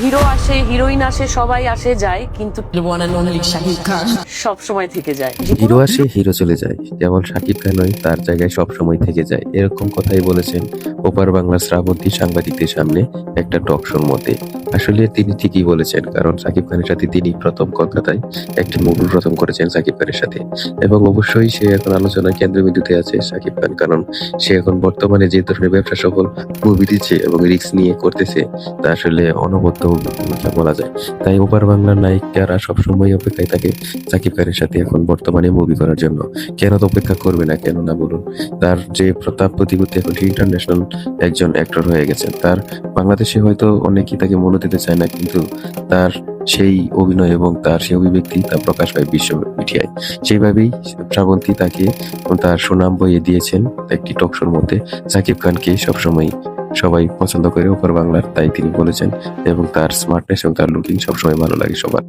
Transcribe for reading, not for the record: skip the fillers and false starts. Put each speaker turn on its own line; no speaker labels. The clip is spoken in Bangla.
হিরো আসে, হিরোইন আসে, সবাই আসে যায়, কিন্তু সব সময় থেকে যায়।
হিরো আসে হিরো চলে যায়, যেমন শাকিব খানই তার জায়গায় সব সময় থেকে যায়, এরকম কথাই বলেছেন ওপার বাংলার শ্রাবন্তী সাংবাদিকদের সামনে একটা টক শোর মধ্যে। আসলে তিনি ঠিকই বলেছেন, কারণ শাকিব খানের সাথে তিনি প্রথম কলকাতায় একটি মুভি প্রথম করেছেন শাকিব খানের সাথে, এবং অবশ্যই সে এখন আলোচনার কেন্দ্রবিন্দুতে আছে শাকিব খান, কারণ সে এখন বর্তমানে যে ধরনের ব্যবসা সফল মুভি দিচ্ছে এবং রিস্ক নিয়ে করতেছে তা আসলে অনবদ্য বলা যায়। তাই ওপার বাংলার নায়িকারা সবসময় অপেক্ষায় থাকে শাকিব খানের সাথে এখন বর্তমানে মুভি করার জন্য। কেন তো অপেক্ষা করবে না, কেন না বলুন? তার যে প্রতাপ প্রতিপত্তি, এখন ইন্টারন্যাশনাল একজন অ্যাক্টর হয়ে গেছেন। তার বাংলাদেশে হয়তো অনেকেই তাকে মূল্য দিতে চায় না, কিন্তু তার সেই অভিনয় এবং তার সেই অভিব্যক্তি তা প্রকাশ পায় বিশ্ব মিডিয়ায়। সেইভাবেই শ্রাবন্তী তাকে তার সুনাম বইয়ে দিয়েছেন একটি টক শোর মধ্যে। শাকিব খানকে সবসময় সবাই পছন্দ করে ওপার বাংলার, তাই তিনি বলেছেন, এবং তার স্মার্টনেস এবং তার লুকিং সবসময় ভালো লাগে সবার।